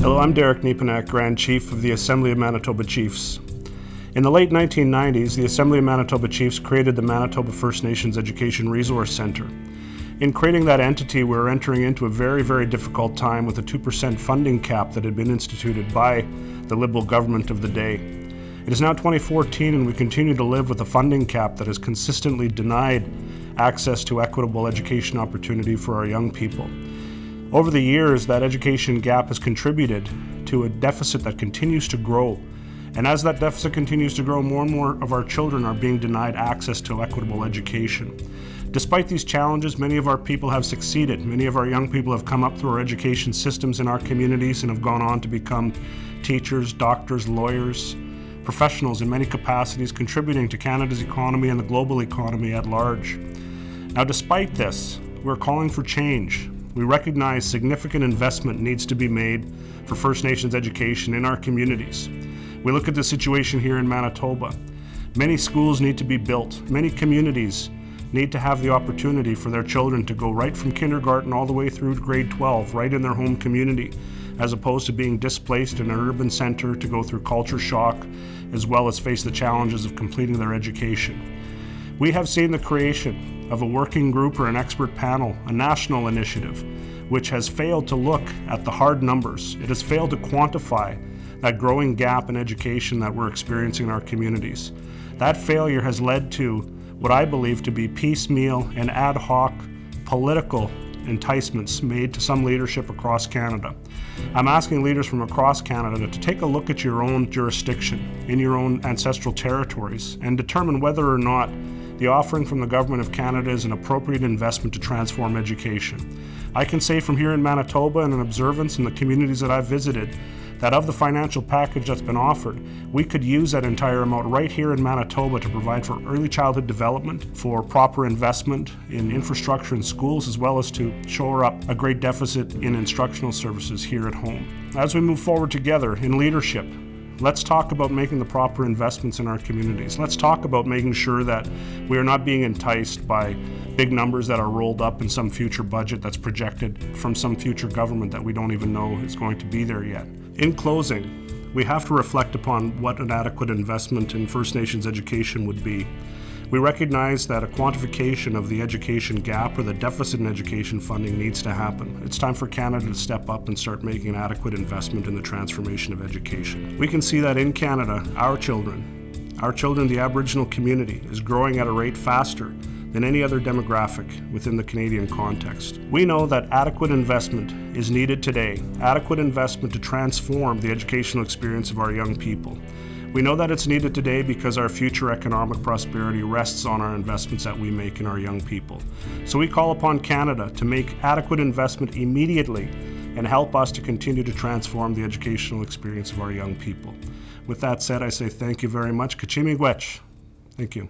Hello, I'm Nepinak, Grand Chief of the Assembly of Manitoba Chiefs. In the late 1990s, the Assembly of Manitoba Chiefs created the Manitoba First Nations Education Resource Centre. In creating that entity, we were entering into a very, very difficult time with a 2% funding cap that had been instituted by the Liberal government of the day. It is now 2014 and we continue to live with a funding cap that has consistently denied access to equitable education opportunity for our young people. Over the years, that education gap has contributed to a deficit that continues to grow. And as that deficit continues to grow, more and more of our children are being denied access to equitable education. Despite these challenges, many of our people have succeeded. Many of our young people have come up through our education systems in our communities and have gone on to become teachers, doctors, lawyers, professionals in many capacities, contributing to Canada's economy and the global economy at large. Now, despite this, we're calling for change. We recognize significant investment needs to be made for First Nations education in our communities. We look at the situation here in Manitoba. Many schools need to be built. Many communities need to have the opportunity for their children to go right from kindergarten all the way through to grade 12, right in their home community, as opposed to being displaced in an urban center to go through culture shock, as well as face the challenges of completing their education. We have seen the creation of a working group or an expert panel, a national initiative, which has failed to look at the hard numbers. It has failed to quantify that growing gap in education that we're experiencing in our communities. That failure has led to what I believe to be piecemeal and ad hoc political enticements made to some leadership across Canada. I'm asking leaders from across Canada to take a look at your own jurisdiction, in your own ancestral territories, and determine whether or not the offering from the Government of Canada is an appropriate investment to transform education. I can say from here in Manitoba and an observance in the communities that I've visited that of the financial package that's been offered, we could use that entire amount right here in Manitoba to provide for early childhood development, for proper investment in infrastructure in schools, as well as to shore up a great deficit in instructional services here at home. As we move forward together in leadership, let's talk about making the proper investments in our communities. Let's talk about making sure that we are not being enticed by big numbers that are rolled up in some future budget that's projected from some future government that we don't even know is going to be there yet. In closing, we have to reflect upon what an adequate investment in First Nations education would be. We recognize that a quantification of the education gap or the deficit in education funding needs to happen. It's time for Canada to step up and start making an adequate investment in the transformation of education. We can see that in Canada, our children in the Aboriginal community is growing at a rate faster than any other demographic within the Canadian context. We know that adequate investment is needed today, adequate investment to transform the educational experience of our young people. We know that it's needed today because our future economic prosperity rests on our investments that we make in our young people. So we call upon Canada to make adequate investment immediately and help us to continue to transform the educational experience of our young people. With that said, I say thank you very much. Kachimigwech. Thank you.